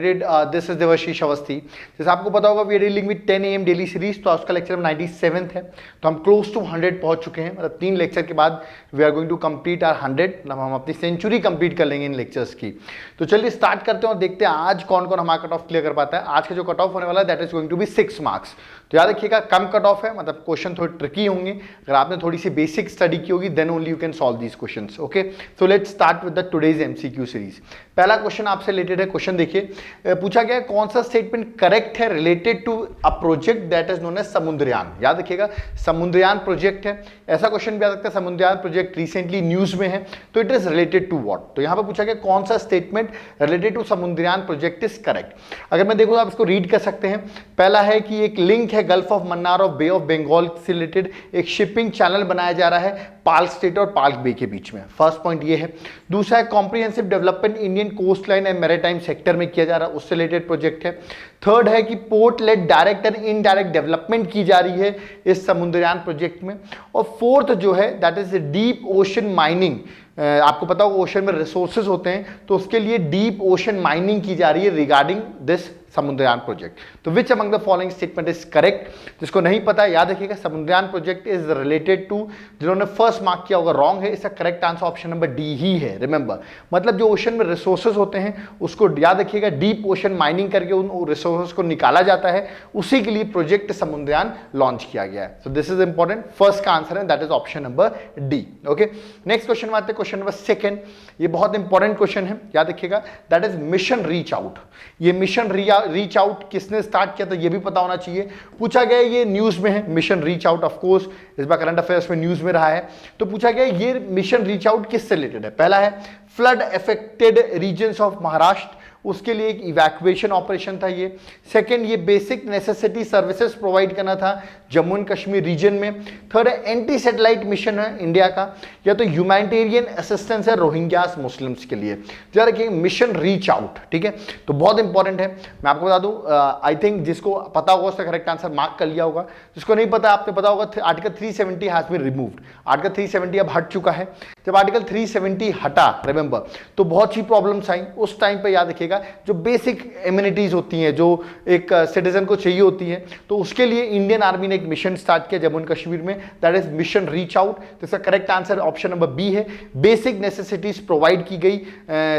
This is Debashish Awasthi. जैसे आपको पता होगा we are dealing with 10 AM daily series, तो उसका लेक्चर 97th है, तो हम क्लोज टू 100 पहुंच चुके हैं। मतलब 3 लेक्चर के बाद we are going to complete our 100, मतलब हम अपनी सेंचुरी कंप्लीट कर लेंगे इन लेक्चर्स की। तो चलिए स्टार्ट करते हैं और देखते हैं आज कौन कौन हमारा कट ऑफ क्लियर कर पाता है। आज का जो कट ऑफ होने वाला है that is going to be 6 marks. तो याद रखिएगा कम कट ऑफ है, मतलब क्वेश्चन थोड़े ट्रिकी होंगे। अगर आपने थोड़ी सी बेसिक स्टडी की होगी then only you can solve these questions. Okay, so let's start with the today's MCQ series. पहला क्वेश्चन आपसे रिलेटेड है। क्वेश्चन देखिए, पूछा गया है कौन सा स्टेटमेंट करेक्ट है related to a project that is known as Samudrayaan. याद रखिएगा समुद्रयान प्रोजेक्ट है। ऐसा क्वेश्चन भी आ सकता है समुद्रयान प्रोजेक्ट रिसेंटली न्यूज में है, तो it is related to what. तो यहां पर पूछा गया कौन सा statement related to Samudrayaan project is correct. अगर मैं देखूं तो आप इसको रीड कर सकते हैं। पहला है कि एक लिंक है गल्फ ऑफ मन्नार और बे ऑफ बंगाल से रिलेटेड, एक शिपिंग चैनल बनाया जा रहा है पार्क स्टेट और पार्क बे के बीच में। फर्स्ट पॉइंट ये है। दूसरा है comprehensive development Indian coastline and maritime sector में किया जा रहा है, उससे रिलेटेड प्रोजेक्ट है। थर्ड है कि port led direct and indirect development की जा रही है इस समुद्रयान प्रोजेक्ट में। और फोर्थ जो है that is deep ocean mining. आपको पता होगा ओशन में रिसोर्सेज होते हैं, तो उसके लिए डीप ओशन माइनिंग की जा रही है रिगार्डिंग दिस समुद्रयान प्रोजेक्ट। तो which among the following statement is correct. जिसको नहीं पता है याद रखिएगा Samudrayaan project is related to, जिन्होंने फर्स्ट मार्क किया होगा रॉन्ग है। इसका correct answer option number D ही है। रिमेंबर, मतलब जो ओशन में रिसोर्सेज होते हैं उसको याद रखिएगा डीप ओशन माइनिंग करके उन रिसोर्सेज को निकाला जाता है, उसी के लिए प्रोजेक्ट समुद्रयान लॉन्च किया गया है। So this is important, first का आंसर है that is option number D. Okay, next question में आते हैं, क्वेश्चन नंबर सेकंड। ये बहुत इंपॉर्टेंट क्वेश्चन है, याद रखिएगा that is mission reach out. ये मिशन रीच आउट किसने स्टार्ट किया था ये भी पता होना चाहिए। पूछा गया ये न्यूज में है mission reach out, of course इस बार करंट अफेयर्स में न्यूज में रहा है। तो पूछा गया ये मिशन रीच आउट किससे रिलेटेड है। पहला है flood affected regions of Maharashtra, उसके लिए एक इवैक्यूएशन ऑपरेशन था ये। सेकंड, ये बेसिक नेसेसिटी सर्विसेज प्रोवाइड करना था जम्मू एंड कश्मीर रीजन में। थर्ड है एंटी सैटेलाइट मिशन है इंडिया का, या तो ह्यूमैनिटेरियन असिस्टेंस है रोहिंग्यास मुस्लिम्स के लिए। जरा देखिए मिशन रीच आउट, ठीक है, तो बहुत इंपॉर्टेंट है। मैं आपको बता दूं, आई थिंक जिसको पता होगा उसका करेक्ट आंसर मार्क कर लिया होगा। जिसको नहीं पता आपने पता होगा article 370 has been removed. Article 370 अब हट चुका है। जब आर्टिकल 370 हटा रिमेंबर तो बहुत सी प्रॉब्लम्स आई उस टाइम पे। याद रखिएगा जो बेसिक एमिनिटीज होती हैं जो एक सिटीजन को चाहिए होती है, तो उसके लिए इंडियन आर्मी ने एक मिशन स्टार्ट किया जम्मू एंड कश्मीर में, that is mission reach out. तो इसका correct answer option number B है। बेसिक नेसेसिटीज प्रोवाइड की गई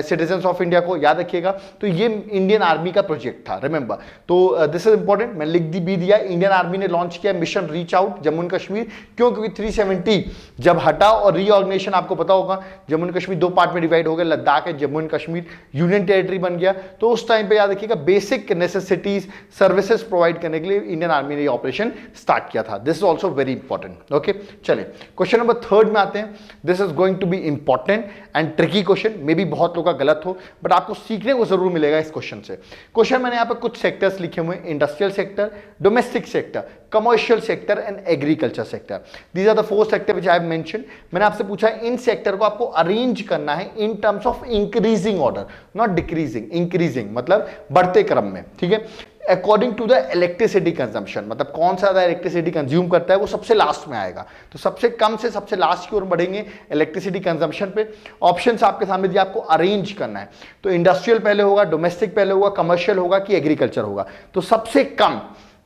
सिटीजन्स ऑफ इंडिया को, याद रखिएगा। तो ये इंडियन आर्मी का प्रोजेक्ट था रिमेंबर। तो दिस इज इंपॉर्टेंट, मैंने लिख भी दिया। इंडियन आर्मी ने लॉन्च किया mission reach out Jammu and Kashmir, क्योंकि 370 जब हटा और रीऑर्गेनाइजेशन आपको पता होगा जम्मू एंड कश्मीर 2 पार्ट में डिवाइड हो गया, Ladakh and Jammu and Kashmir union territory बन गया। तो उस टाइम पे याद रखिएगा बेसिक नेसेसिटीज सर्विसेज प्रोवाइड करने के लिए इंडियन आर्मी ने ऑपरेशन स्टार्ट किया था। This is also very important. Okay, चलिए क्वेश्चन नंबर थर्ड में आते हैं। This is going to be important and tricky question, may be बहुत लोग का गलत हो बट आपको सीखने को जरूर मिलेगा इस क्वेश्चन से। क्वेश्चन मैंने यहाँ पे कुछ सेक्टर्स लिखे हुए हैं, industrial sector, domestic sector, commercial sector and agriculture sector. These are the 4 sector which I have mentioned. मैंने आपसे पूछा है इन सेक्टर को आपको अरेंज करना है in terms of increasing order, not decreasing. Increasing मतलब बढ़ते क्रम में, ठीक है, according to the electricity consumption, मतलब कौन सा ज्यादा इलेक्ट्रिसिटी कंज्यूम करता है वो सबसे लास्ट में आएगा। तो सबसे कम से सबसे लास्ट की ओर बढ़ेंगे इलेक्ट्रिसिटी कंजम्पशन पे। ऑप्शंस आपके सामने दिए, आपको अरेंज करना है। तो इंडस्ट्रियल पहले होगा, डोमेस्टिक पहले होगा, कमर्शियल होगा कि एग्रीकल्चर होगा। तो सबसे कम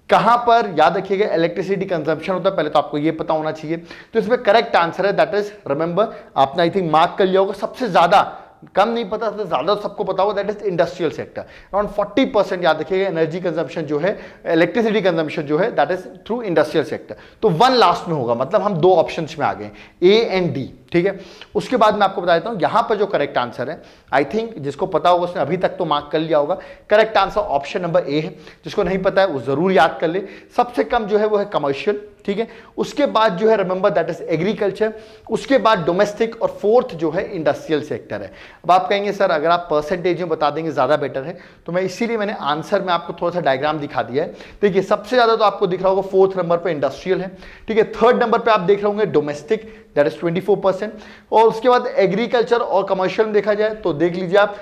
कहां पर याद रखिएगा इलेक्ट्रिसिटी कंजम्पशन होता है, पहले तो आपको ये पता होना चाहिए। तो इसमें करेक्ट आंसर है दैट इज रिमेंबर, आपने आई थिंक मार्क कर लिया होगा, सबसे ज्यादा, कम नहीं पता सबसे ज्यादा सबको पता होगा that is industrial sector. Around 40% याद रखिएगा एनर्जी कंजम्पशन जो है, इलेक्ट्रिसिटी कंजम्पशन जो है that is through industrial sector. तो 1 लास्ट में होगा, मतलब हम 2 ऑप्शंस में आ गए, ए एंड डी, ठीक है। उसके बाद मैं आपको बता देता हूं यहां पर जो करेक्ट आंसर है, आई थिंक जिसको पता होगा उसने अभी तक तो मार्क कर लिया होगा। Correct answer option number A है। जिसको नहीं पता है वो जरूर याद कर ले। सबसे कम जो है वो है कमर्शियल, ठीक है। उसके बाद जो है रिमेंबर दैट इज एग्रीकल्चर, उसके बाद डोमेस्टिक, और फोर्थ जो है इंडस्ट्रियल सेक्टर है। अब आप कहेंगे सर अगर आप परसेंटेज में बता देंगे ज्यादा बेटर है, तो मैं इसीलिए मैंने आंसर में आपको थोड़ा सा डायग्राम दिखा दिया है। देखिए सबसे ज्यादा तो आपको दिख रहा होगा 4th नंबर पे इंडस्ट्रियल है, ठीक है। 3rd नंबर पे आप देख रहे होंगे डोमेस्टिक, दैट इज 24%। और उसके बाद एग्रीकल्चर और कमर्शियल में देखा जाए तो देख लीजिए आप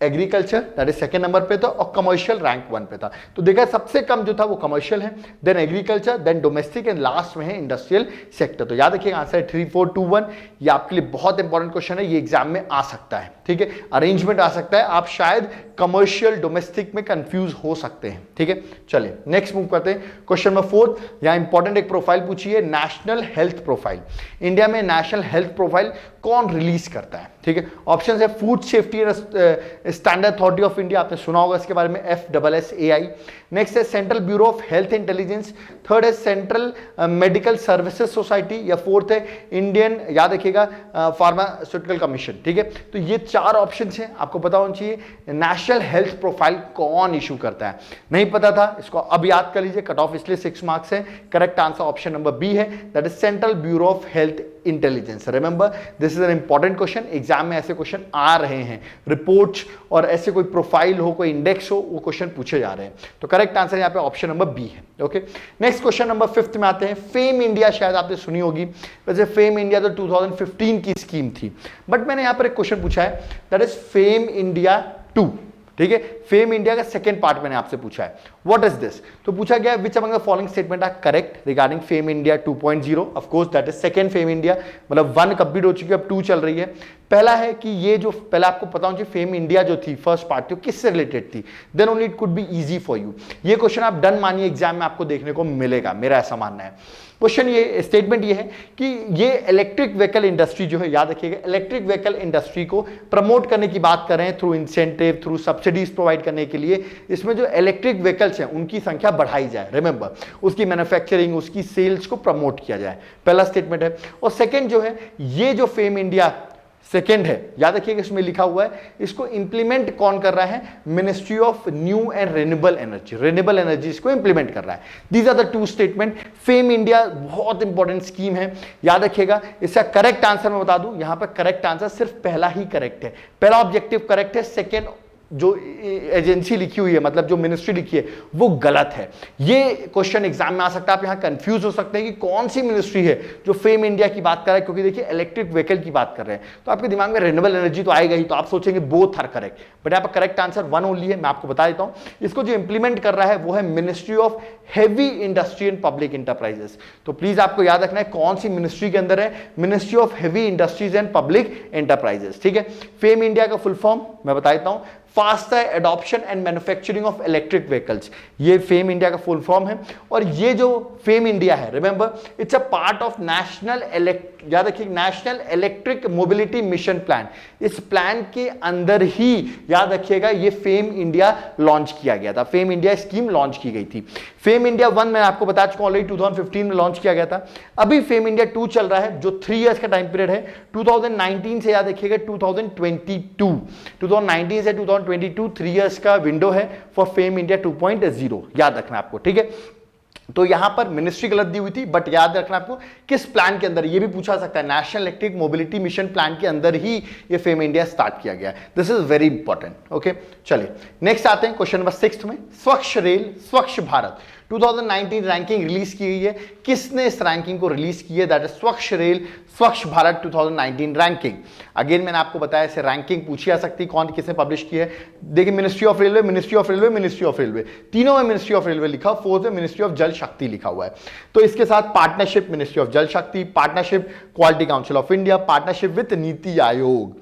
agriculture that is second number पे था और कमर्शियल रैंक 1 पे था। तो देखा सबसे कम जो था वो कमर्शियल है, then agriculture, then domestic and last में है इंडस्ट्रियल सेक्टर। तो याद रखिएगा आंसर है 3 4 2 1। ये आपके लिए बहुत इंपॉर्टेंट क्वेश्चन है, ये एग्जाम में आ सकता है, ठीक है, अरेंजमेंट आ सकता है, आप शायद कमर्शियल डोमेस्टिक में कंफ्यूज हो सकते हैं, ठीक है। चलिए नेक्स्ट मूव करते हैं, क्वेश्चन नंबर 4। यहां इंपॉर्टेंट एक प्रोफाइल पूछी है, नेशनल हेल्थ प्रोफाइल। इंडिया में नेशनल हेल्थ प्रोफाइल कौन रिलीज करता है, ठीक है। ऑप्शन है food safety and standard authority of India, आपने सुना होगा इसके बारे में, FSSAI। नेक्स्ट है central Bureau of Health intelligence. Third है सेंट्रल मेडिकल सर्विसेज सोसाइटी, या फोर्थ है इंडियन, याद रखिएगा, फार्मास्यूटिकल कमीशन, ठीक है। तो ये 4 ऑप्शन हैं, आपको पता होना चाहिए नेशनल हेल्थ प्रोफाइल कौन इशू करता है। नहीं पता था, इसको अब याद कर लीजिए, कट ऑफ इसलिए 6 मार्क्स है। Correct answer option number B है, that is Central Bureau of Health Intelligence. Remember this is an important question, exam में ऐसे क्वेश्चन आ रहे हैं, रिपोर्ट्स और ऐसे कोई प्रोफाइल हो, कोई इंडेक्स हो, वो क्वेश्चन पूछे जा रहे हैं। तो करेक्ट आंसर यहाँ पे ऑप्शन नंबर बी है, ओके। नेक्स्ट क्वेश्चन नंबर 5 में आते हैं, फेम इंडिया, शायद आपने सुनी होगी, वैसे फेम इंडिया तो 2015 की स्कीम थी, बट मैंने यहाँ पर एक क्वेश्चन पूछा है, दैट इज फेम इंडिया 2, ठीक है। फेम इंडिया का सेकंड पार्ट मैंने आपसे पूछा है, व्हाट इज दिस। तो पूछा गया which among the following statement are correct regarding FAME India 2.0। Of course that is second FAME India, मतलब 1 कंप्लीट हो चुकी है, अब 2 चल रही है। पहला है कि ये जो पहला आपको पता होना चाहिए, फेम इंडिया जो थी फर्स्ट पार्ट थी, किससे रिलेटेड थी, then only it could be easy for you. ये क्वेश्चन आप डन मानिए, एग्जाम में आपको देखने को मिलेगा, मेरा ऐसा मानना है। क्वेश्चन ये स्टेटमेंट ये है कि ये इलेक्ट्रिक व्हीकल इंडस्ट्री जो है, याद रखिएगा, इलेक्ट्रिक व्हीकल इंडस्ट्री को प्रमोट करने की बात कर रहे हैं through incentive, through subsidies provide करने के लिए, इसमें जो इलेक्ट्रिक व्हीकल्स हैं उनकी संख्या बढ़ाई जाए। रिमेंबर, उसकी मैन्युफैक्चरिंग, उसकी सेल्स को प्रमोट किया जाए, पहला स्टेटमेंट है। और सेकेंड जो है, ये जो फेम इंडिया सेकेंड है, याद रखिएगा इसमें लिखा हुआ है, इसको इंप्लीमेंट कौन कर रहा है, ministry of new and renewable energy, renewable energy इसको इंप्लीमेंट कर रहा है। These are the 2 statement. FAME India बहुत इंपॉर्टेंट स्कीम है, याद रखिएगा। इसका करेक्ट आंसर मैं बता दूं, यहां पर करेक्ट आंसर सिर्फ पहला ही करेक्ट है, पहला ऑब्जेक्टिव करेक्ट है, सेकेंड जो एजेंसी लिखी हुई है, मतलब जो मिनिस्ट्री लिखी है, वो गलत है। ये क्वेश्चन एग्जाम में आ सकता है, आप यहां कंफ्यूज हो सकते हैं कि कौन सी मिनिस्ट्री है जो फेम इंडिया की बात कर रहा है, क्योंकि देखिए इलेक्ट्रिक व्हीकल की बात कर रहे हैं, तो आपके दिमाग में रिन्यूएबल एनर्जी तो आएगा ही, तो आप सोचेंगे बोथ आर करेक्ट, बट यहाँ पर करेक्ट आंसर 1 ओनली है। मैं आपको बता देता हूं, इसको जो इंप्लीमेंट कर रहा है वो है ministry of heavy industry and public enterprises. तो प्लीज आपको याद रखना है कौन सी मिनिस्ट्री के अंदर है, ministry of heavy industries and public enterprises, ठीक है। फेम इंडिया का फुल फॉर्म मैं बता देता हूं, faster adoption and manufacturing of electric vehicles, ये फेम इंडिया का फुल फॉर्म है। और ये जो फेम इंडिया है, remember it's a part of national याद रखिए, national electric mobility mission plan. इस प्लान के अंदर ही याद रखिएगा ये फेम इंडिया लॉन्च किया गया था, फेम इंडिया स्कीम लॉन्च की गई थी। फेम इंडिया 1 मैं आपको बता चुका हूं ऑलरेडी, 2015 में लॉन्च किया गया था। अभी फेम इंडिया 2 चल रहा है, जो 3 इयर्स का टाइम पीरियड है, 2019 से याद रखिएगा 2019 से 2022 3 इयर्स का विंडो है फॉर फेम इंडिया 2.0, याद रखना आपको, ठीक है। तो यहां पर मिनिस्ट्री गलत दी हुई थी, बट याद रखना आपको किस प्लान के अंदर, ये भी पूछा सकता है, national electric mobility mission plan के अंदर ही ये फेम इंडिया स्टार्ट किया गया। This is very important, okay. चलिए नेक्स्ट आते हैं क्वेश्चन नंबर 6 में, स्वच्छ रेल स्वच्छ भारत 2019 रैंकिंग रिलीज की गई है। किसने इस रैंकिंग को रिलीज की है, दैट इज स्वच्छ रेल स्वच्छ भारत 2019 रैंकिंग। अगेन मैंने आपको बताया इसे रैंकिंग पूछी जा सकती, कौन किसने पब्लिश की है। देखिए ministry of railway, ministry of railway, ministry of railway, तीनों में मिनिस्ट्री ऑफ रेलवे लिखा, फोर्थ में मिनिस्ट्री ऑफ जल शक्ति लिखा हुआ है। तो इसके साथ पार्टनरशिप मिनिस्ट्री ऑफ जल शक्ति, partnership quality Council of India, partnership with NITI Aayog.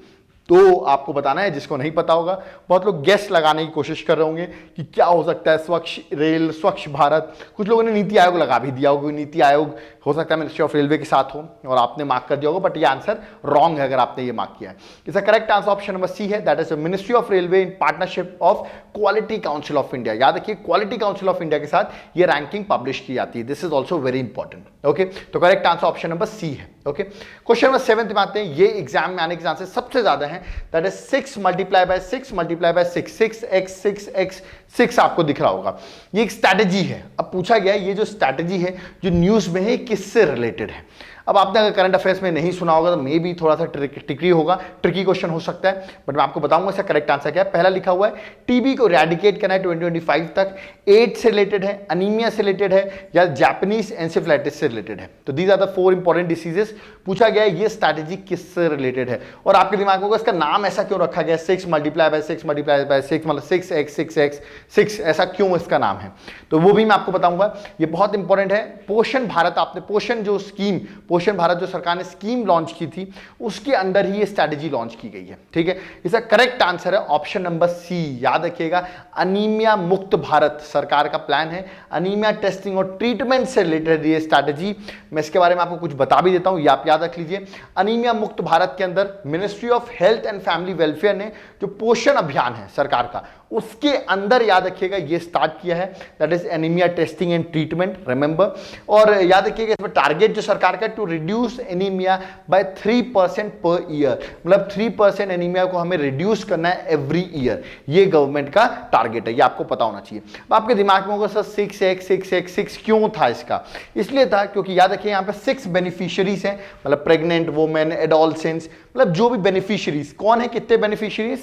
तो आपको बताना है, जिसको नहीं पता होगा, बहुत लोग गेस लगाने की कोशिश कर रहे होंगे कि क्या हो सकता है, स्वच्छ रेल स्वच्छ भारत। कुछ लोगों ने नीति आयोग लगा भी दिया होगा, नीति आयोग हो सकता है मिनिस्ट्री ऑफ रेलवे के साथ हो और आपने मार्क कर दिया होगा, बट ये आंसर रॉन्ग है अगर आपने ये मार्क किया है। इसका correct answer option number C है, that is Ministry of Railway in partnership of Quality Council of India. याद रखिए क्वालिटी काउंसिल ऑफ इंडिया के साथ ये रैंकिंग पब्लिश की जाती है। This is also very important, okay. तो correct answer option number C okay, ओके। क्वेश्चन नंबर 7 में आते हैं, ये एग्जाम में आने के चांसेस सबसे ज्यादा है, that is 6 multiply by 6 multiply by 6, 6x 6x 6 आपको दिख रहा होगा। ये एक स्ट्रैटेजी है। अब पूछा गया ये जो स्ट्रैटेजी है जो न्यूज में है किससे रिलेटेड है। अब आपने अगर करंट अफेयर्स में नहीं सुना होगा तो मे भी थोड़ा सा ट्रिकी होगा, ट्रिकी क्वेश्चन हो सकता है, बट मैं आपको बताऊंगा इसका करेक्ट आंसर क्या है। पहला लिखा हुआ है टीबी को इरेडिकेट करना है 2025 तक, एड्स से रिलेटेड है, अनीमिया से रिलेटेड है, या जापानीज एंसेफेलाइटिस से रिलेटेड है। तो these are the 4 important decisions पूछा गया है, ये स्ट्रैटेजी किससे रिलेटेड है। और आपके दिमाग में होगा इसका नाम ऐसा क्यों रखा गया, 6 मल्टीप्लाई बाय 6 मतलब 6x ऐसा क्यों इसका नाम है, तो वो भी मैं आपको बताऊंगा। ये बहुत इंपॉर्टेंट है। पोषण भारत, आपने पोषण जो स्कीम, पोषण भारत जो सरकार ने स्कीम लॉन्च की थी उसके अंदर ही ये स्ट्रैटेजी लॉन्च की गई है, ठीक है। इसका करेक्ट आंसर है ऑप्शन नंबर सी, याद रखिएगा, अनीमिया मुक्त भारत सरकार का प्लान है। अनीमिया टेस्टिंग और ट्रीटमेंट से रिलेटेड ये स्ट्रैटेजी, मैं इसके बारे में आपको कुछ बता भी देता हूं, ये आप याद रख लीजिए। अनीमिया मुक्त भारत के अंदर ministry of health and family welfare ने जो पोषण अभियान है सरकार का, उसके अंदर याद रखिएगा ये स्टार्ट किया है, that is anaemia testing and treatment, remember. और याद रखिएगा इसमें टारगेट जो सरकार का to reduce anaemia bye 3% per year, मतलब 3% एनीमिया को हमें रिड्यूस करना है एवरी ईयर, ये गवर्नमेंट का टारगेट है, ये आपको पता होना चाहिए। अब आपके दिमाग में होगा सर 6 क्यों था इसका, इसलिए था क्योंकि याद रखिए यहाँ पे 6 बेनिफिशियरीज हैं, मतलब प्रेग्नेंट वुमेन, एडोलसेंट्स, मतलब जो भी बेनिफिशियरीज, कौन है, कितने बेनिफिशियरी,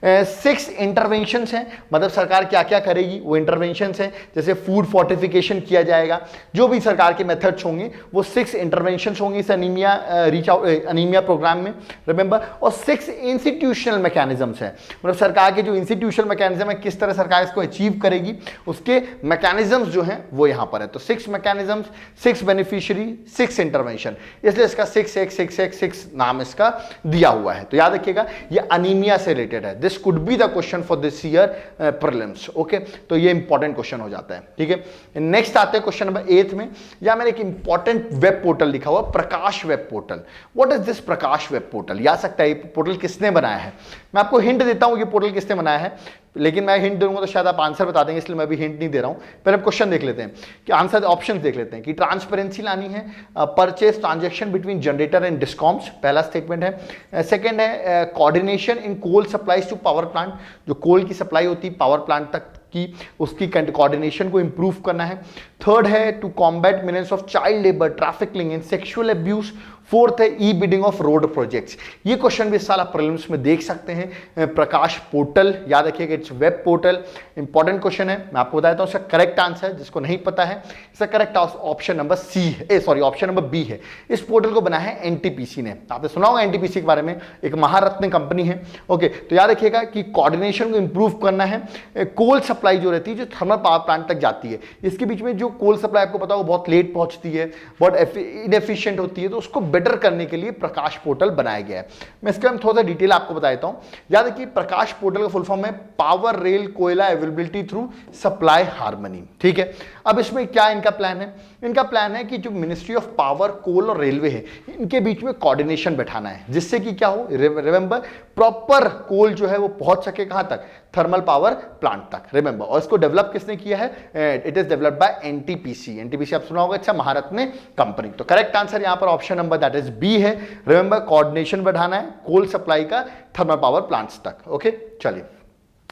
6 इंटरवेंशंस हैं, मतलब सरकार क्या क्या करेगी वो इंटरवेंशंस हैं, जैसे फूड फोर्टिफिकेशन किया जाएगा, जो भी सरकार के मेथड्स होंगे वो 6 इंटरवेंशंस होंगे इस अनीमिया प्रोग्राम में, रिमेंबर। और 6 इंस्टीट्यूशनल मैकेनिज्म्स हैं, मतलब सरकार के जो इंस्टीट्यूशनल मैकेनिज्म है, किस तरह सरकार इसको अचीव करेगी, उसके मैकेनिज्म्स जो हैं वो यहाँ पर है। तो 6 मैकेनिज्म्स, 6 बेनिफिशियरी, 6 इंटरवेंशन, इसलिए इसका 6 नाम इसका दिया हुआ है। तो याद रखिएगा ये अनीमिया से रिलेटेड है, this could be the question for this year prelims, okay. तो ये इंपॉर्टेंट क्वेश्चन हो जाता है, ठीक है। नेक्स्ट आते हैं क्वेश्चन नंबर 8 में, या मैंने एक इंपॉर्टेंट वेब पोर्टल लिखा हुआ Prakash web portal. What is this Prakash web portal, या सकता है ये पोर्टल किसने बनाया है, मैं आपको हिंट देता हूं ये पोर्टल किसने बनाया है, लेकिन मैं हिंट दूंगा तो शायद आप आंसर बता देंगे, इसलिए मैं भी हिंट नहीं दे रहा हूं। पहले हम क्वेश्चन देख लेते हैं कि आंसर, ऑप्शंस देख लेते हैं कि ट्रांसपेरेंसी लानी है, purchase transaction between generator and discoms, पहला स्टेटमेंट है। सेकंड है coordination in coal supplies to power plant, जो कोल की सप्लाई होती है पावर प्लांट तक की, उसकी कोऑर्डिनेशन को इंप्रूव करना है। थर्ड है to combat menace of child labour, trafficking and sexual abuse. Fourth है e bidding of road projects. ये क्वेश्चन भी इस साल आप प्रीलिम्स में देख सकते हैं। प्रकाश पोर्टल, याद रखिएगा it's web portal, important question है, मैं आपको बताता हूं इसका करेक्ट आंसर, जिसको नहीं पता है इसका करेक्ट ऑप्शन नंबर सी है, सॉरी ऑप्शन नंबर बी है। इस पोर्टल को बनाया है एनटीपीसी ने, आपने सुना होगा एनटीपीसी के बारे में, एक महारत्न कंपनी है, ओके। तो याद रखिएगा कि कोऑर्डिनेशन को इंप्रूव करना है, कोल सप्लाई जो रहती है जो थर्मल पावर प्लांट तक जाती है, इसके बीच में जो कोल सप्लाई आपको पता हो बहुत लेट पहुंचती है, बहुत इनएफिशिएंट होती है, तो उसको बेटर करने के लिए प्रकाश पोर्टल बनाया गया है। मैं इसके बारे में थोड़ा सा डिटेल आपको बता देता हूं। याद रखिए प्रकाश पोर्टल का फुल फॉर्म है पावर रेल कोयला अवेलेबिलिटी थ्रू सप्लाई हार्मनी, ठीक है। अब इसमें क्या इनका प्लान है, इनका प्लान है कि जो मिनिस्ट्री ऑफ पावर, कोल और रेलवे है, इनके बीच में कोऑर्डिनेशन बैठाना है, जिससे कि क्या हो, रिमेंबर, प्रॉपर कोल जो है वो पहुंच सके कहां तक, थर्मल पावर प्लांट तक, रिमेंबर। और इसको डेवलप किसने किया है, it is developed by NTPC. NTPC आप सुना होगा, अच्छा, महारत्न कंपनी। तो करेक्ट आंसर यहां पर option number that is B है, रिमेंबर, कोऑर्डिनेशन बढ़ाना है कोल सप्लाई का थर्मल पावर प्लांट्स तक, ओके। चलिए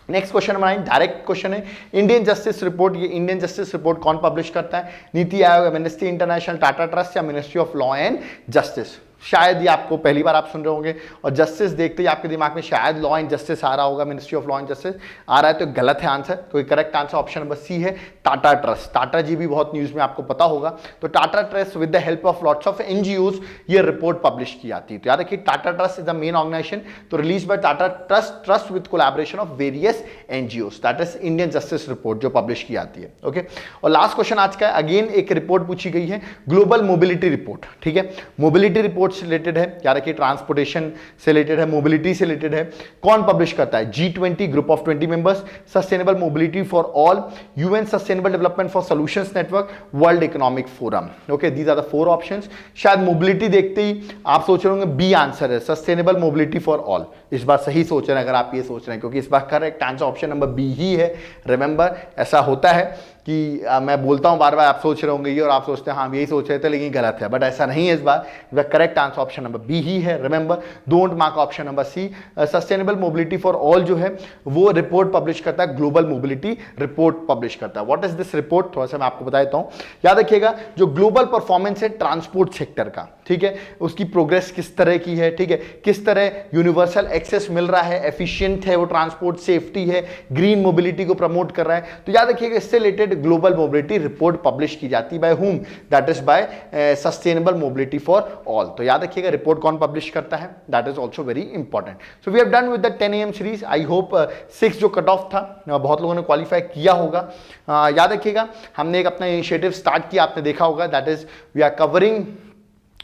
नेक्स्ट क्वेश्चन हमारा डायरेक्ट क्वेश्चन है, इंडियन जस्टिस रिपोर्ट। ये इंडियन जस्टिस रिपोर्ट कौन पब्लिश करता है, नीति आयोग, एमनेस्टी इंटरनेशनल, टाटा ट्रस्ट या ministry of Law and justice. शायद ये आपको पहली बार आप सुन रहे होंगे, और जस्टिस देखते ही आपके दिमाग में शायद लॉ एंड जस्टिस आ रहा होगा, Ministry of Law and Justice आ रहा है, तो गलत है आंसर। तो correct answer option number C है, टाटा ट्रस्ट। टाटा जी भी बहुत न्यूज में आपको पता होगा, तो Tata Trust with the help of lots of NGOs ये रिपोर्ट पब्लिश की जाती है। तो याद रखिए Tata Trust is the main organisation, तो release by Tata Trust with collaboration of various NGOs, that is Indian justice Report जो पब्लिश की जाती है, ओके। और लास्ट क्वेश्चन आज का, अगेन एक रिपोर्ट पूछी गई है, ग्लोबल मोबिलिटी रिपोर्ट, ठीक है। मोबिलिटी रिपोर्ट से रिलेटेड है, रखिए ट्रांसपोर्टेशन से रिलेटेड है, मोबिलिटी से रिलेटेड है। कौन पब्लिश करता है, G20 group of 20 members, sustainable mobility for all, UN sustainable development for solutions network, world economic forum, okay. These are the 4 options. शायद मोबिलिटी देखते ही आप सोच रहे होंगे बी आंसर है, सस्टेनेबल मोबिलिटी फॉर ऑल। इस बार सही सोच रहे हैं अगर आप ये सोच रहे हैं, क्योंकि इस बार correct answer option number B ही है, रिमेंबर, ऐसा होता है। कि मैं बोलता हूं बार बार, आप सोच रहे होंगे ये और आप सोचते हैं हाँ यही सोच रहे थे लेकिन गलत है, बट ऐसा नहीं है इस बार। The correct answer option number B ही है। Remember, don't mark option number C. Sustainable mobility for all जो है वो रिपोर्ट पब्लिश करता है, ग्लोबल मोबिलिटी रिपोर्ट पब्लिश करता है। व्हाट इज दिस रिपोर्ट, थोड़ा सा मैं आपको बता देता हूं। याद रखिएगा, जो ग्लोबल परफॉर्मेंस है ट्रांसपोर्ट सेक्टर का, ठीक है, उसकी प्रोग्रेस किस तरह की है, ठीक है, किस तरह यूनिवर्सल एक्सेस मिल रहा है, एफिशिएंट है वो ट्रांसपोर्ट, सेफ्टी है, ग्रीन मोबिलिटी को प्रमोट कर रहा है। तो याद रखिएगा, इससे related global mobility report publish की जाती है। By whom? That is by sustainable mobility for all. तो याद रखिएगा रिपोर्ट कौन पब्लिश करता है, that is also very important. So we have done with the 10 AM series. I hope 6 जो कट ऑफ था बहुत लोगों ने क्वालिफाई किया होगा। याद रखिएगा, हमने एक अपना इनिशिएटिव स्टार्ट किया, आपने देखा होगा, that is we are covering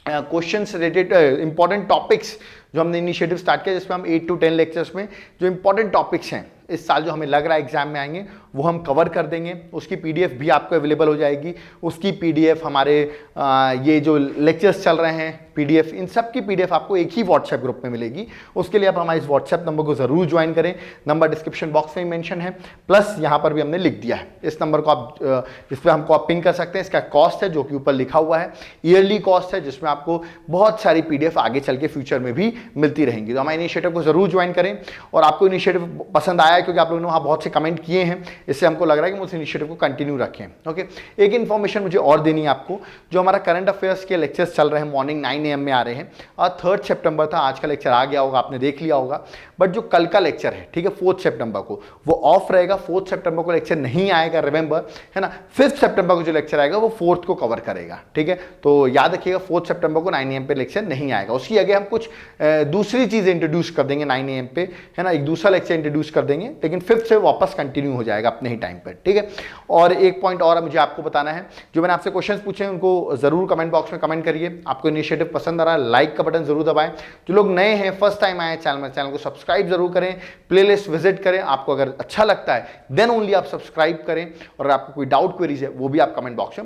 questions related important topics, जो हमने इनिशिएटिव स्टार्ट किया जिसमें हम 8 to 10 लेक्चर्स में जो इंपॉर्टेंट टॉपिक्स हैं इस साल जो हमें लग रहा है एग्जाम में आएंगे वो हम कवर कर देंगे। उसकी पीडीएफ भी आपको अवेलेबल हो जाएगी। उसकी पीडीएफ हमारे ये जो लेक्चर्स चल रहे हैं पीडीएफ, इन सब की पीडीएफ आपको एक ही व्हाट्सएप ग्रुप में मिलेगी। उसके लिए आप हमारे इस व्हाट्सएप नंबर को जरूर ज्वाइन करें। नंबर डिस्क्रिप्शन बॉक्स में मेंशन है, प्लस यहाँ पर भी हमने लिख दिया है। इस नंबर को आप इस पर हमको आप पिंग कर सकते हैं। इसका कॉस्ट है जो कि ऊपर लिखा हुआ है, ईयरली कॉस्ट है जिसमें आपको बहुत सारी पीडीएफ आगे चल के फ्यूचर में भी मिलती रहेंगी। तो हमारे इनिशिएटिव को जरूर ज्वाइन करें। और आपको इनिशिएटिव पसंद आया क्योंकि आप लोगों ने वहाँ बहुत से कमेंट किए हैं, इससे हमको लग रहा है कि उस इनिशिएटिव को कंटिन्यू रखें। ओके, एक इन्फॉर्मेशन मुझे और देनी है आपको। जो हमारा करंट अफेयर्स के लेक्चर्स चल रहे हैं मॉर्निंग 9 AM में आ रहे हैं, और 3 सितंबर था, आज का लेक्चर आ गया होगा, आपने देख लिया होगा। बट जो कल का लेक्चर है, ठीक है, 4 सितंबर को वो ऑफ रहेगा। 4 सितंबर को लेक्चर नहीं आएगा, रिमेंबर, है ना। 5 सितंबर को जो लेक्चर आएगा वो 4th को कवर करेगा, ठीक है। तो याद रखिएगा 4 सितंबर को 9 AM पे लेक्चर नहीं आएगा। उसकी आगे हम कुछ दूसरी चीजें इंट्रोड्यूस कर देंगे 9 AM पे, है ना, एक दूसरा लेक्चर इंट्रोड्यूस कर देंगे, लेकिन 5th से वापस कंटिन्यू हो जाएगा अपने ही टाइम पर, ठीक है। और एक पॉइंट और मुझे आपको बताना है, जो मैंने आपसे क्वेश्चंस पूछे हैं उनको जरूर कमेंट बॉक्स में कमेंट करिए। आपको इनिशिएटिव पसंद आ रहा है, लाइक का बटन जरूर दबाएं। जो लोग नए हैं, फर्स्ट टाइम आए चैनल में, चैनल को सब्सक्राइब जरूर करें, प्लेलिस्ट विजिट करें। आपको अगर अच्छा लगता है देन ओनली आप सब्सक्राइब करें, और आपको कोई डाउट क्वेरीज है वो भी आप कमेंट बॉक्स में